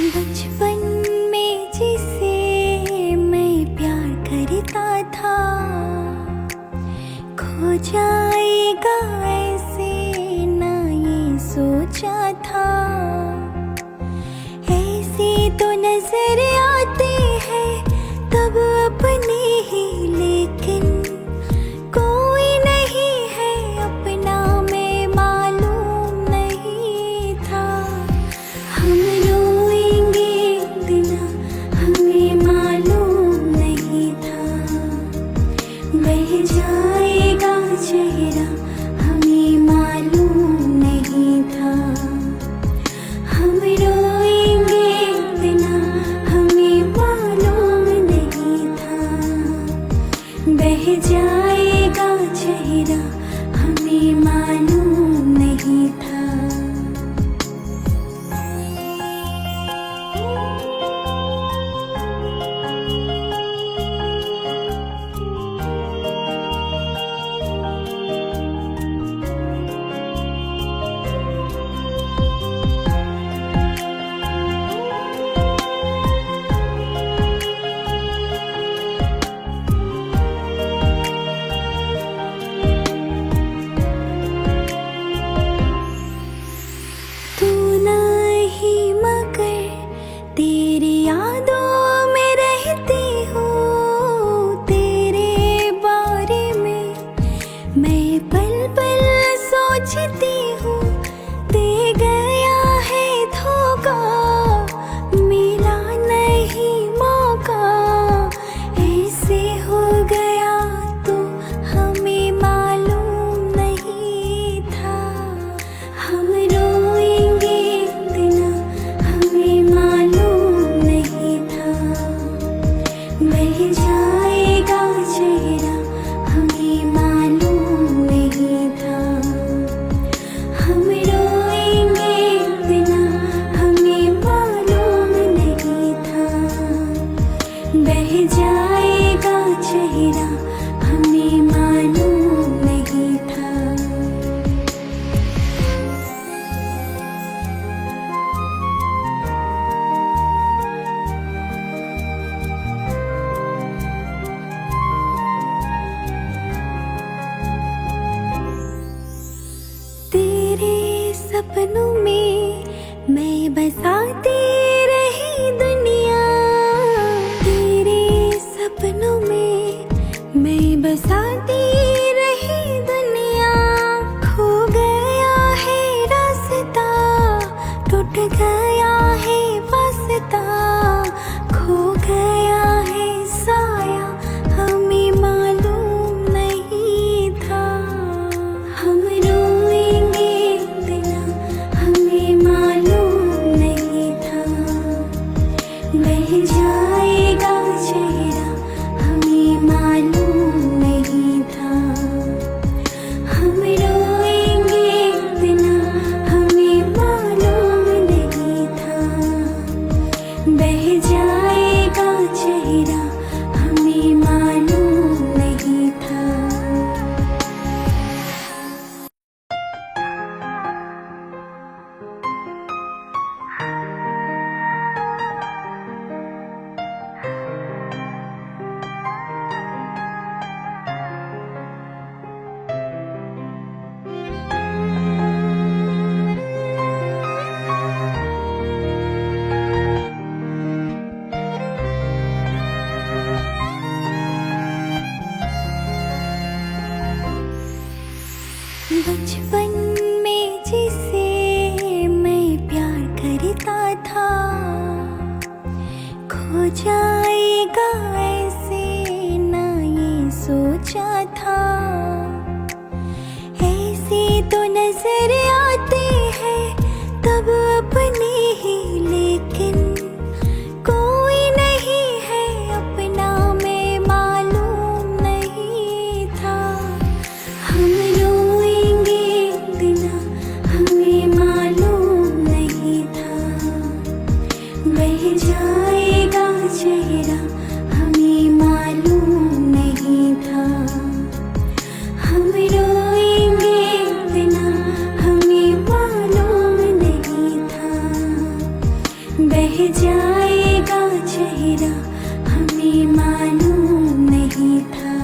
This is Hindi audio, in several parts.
बचपन में जिसे मैं प्यार करता था, खो जाएगा ऐसे ना ये सोचा था। ऐसे तो नजर आते हैं तब अपने ही, लेकिन कोई नहीं है अपना, मैं मालूम नहीं था। हम रोएंगे इतना हमें मालूम नहीं था, बह जाएगा चेहरा हमें मालूम नहीं था। हम रोएंगे इतना हमें मालूम नहीं था, बह जाएगा चेहरा हमें मालूम नहीं था। तू नहीं मगर तेरी यादों में रहती हूँ, तेरे बारे में मैं पल पल सोचती हूँ। दे गया है धोखा, मिला नहीं मौका, ऐसे हो गया तो हमें मालूम नहीं था। हम रोएंगे इतना हमें मालूम नहीं था, बह जाएगा चेहरा हमें मालूम नहीं था। हम रोएंगे इतना हमें मालूम नहीं था, बह जाएगा चेहरा हमें मालूम नहीं था। तेरे सपनों में मैं बसाती रही दुनिया, तेरे सपनों में मैं बसाती रही दुनिया। खो गया है रास्ता, टूट गया है वास्ता, खो गया है साया हमें मालूम नहीं था। हम रोएंगे इतना हमें मालूम नहीं था, बह जाएगा चेहरा हमें मालूम नहीं था। हम रोएंगे इतना हमें मालूम नहीं था, बह जाएगा चेहरा हमें मालूम नहीं था। बचपन में जिसे मैं प्यार करता था, खो जाएगा ऐसे ना ये सोचा था। ऐसे तो नजर आते हैं तब अपने ही, लेकिन कोई नहीं है अपना, मैं मालूम नहीं था। हम रोएंगे इतना हमें मालूम नहीं था, बह जाएगा चेहरा हमें मालूम नहीं था। हम रोएंगे इतना हमें बह जाएगा चेहरा हमें मालूम नहीं था।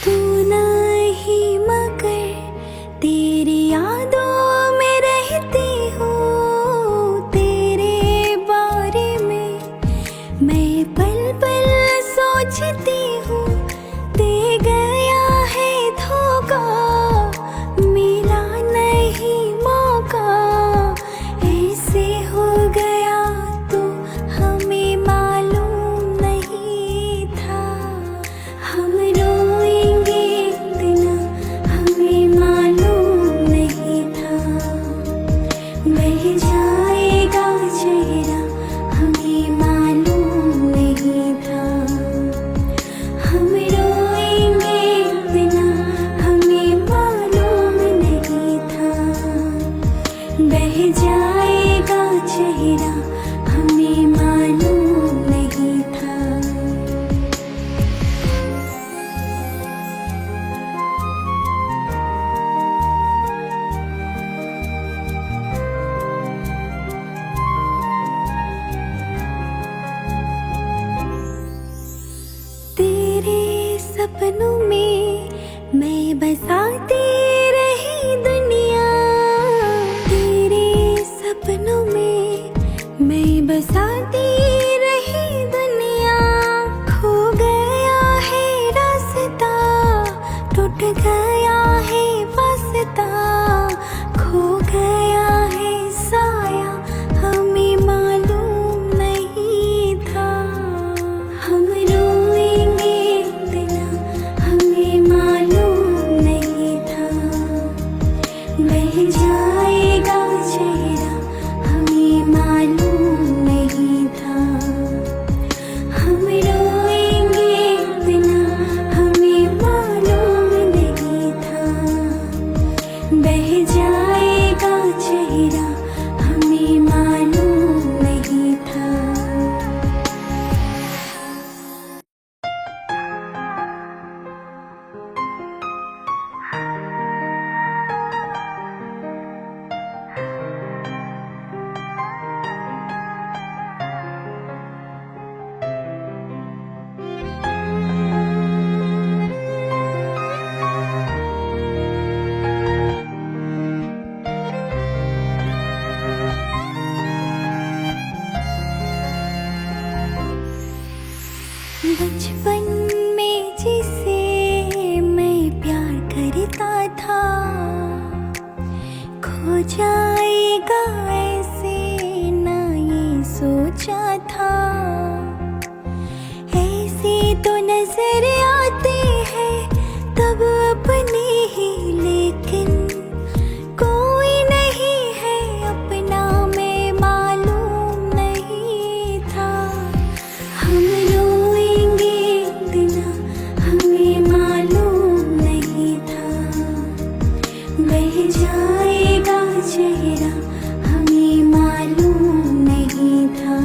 तू नहीं मगर तेरी यादों में रहती हूँ, तेरे बारे में मैं पल पल सोचती हूँ। दे गया है धोखा, मिला नहीं मौका, ऐसे हो गया तो हमें मालूम नहीं था। हम रोएंगे इतना हमें मालूम नहीं था। बह जाएगा चेहरा हमें मालूम नहीं था। हम रोएंगे इतना हमें मालूम नहीं था। बह जाएगा चेहरा हमें मालूम नहीं था। तेरे सपनों में मैं बसाती रही दुनिया, तेरे सपनों में मैं बसाती रही दुनिया। खो गया है रास्ता, टूट गया है वास्ता, खो गया है साया हमें मालूम नहीं था। हम रोएंगे इतना हमें मालूम नहीं था। बह जाएगा चेहरा हमें मालूम नहीं था। हम रोएंगे इतना हमें मालूम नहीं था। बह जाएगा चेहरा हमें मालूम नहीं था। बचपन में जिसे मैं प्यार करता था, खो जाएगा ऐसे ना ये सोचा था। ऐसे तो नजर आते हैं तब अपने ही, लेकिन कोई नहीं है अपना में मालूम नहीं था। हम रोएंगे इतना हमें मालूम नहीं था। बह जाएगा चेहरा हमें मालूम नहीं था।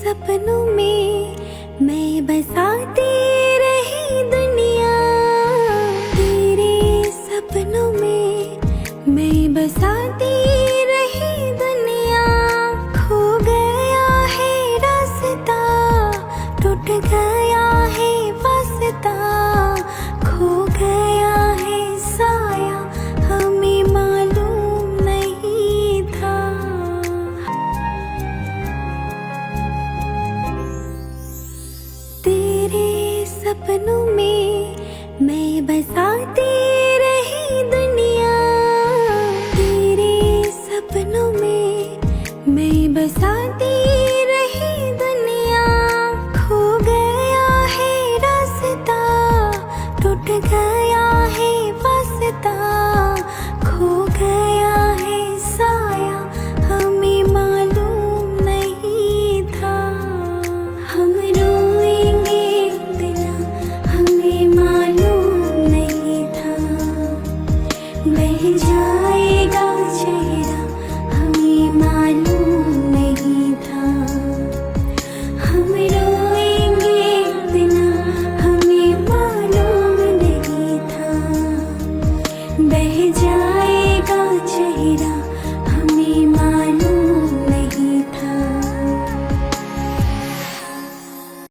सपनों में मैं बसाती रही दुनिया, तेरे सपनों में मैं बसाती रही दुनिया। खो गया है रास्ता, टूट गया है वास्ता, खो गया है साया, हमें मालूम नहीं था। तेरे सपनों में मैं बसाती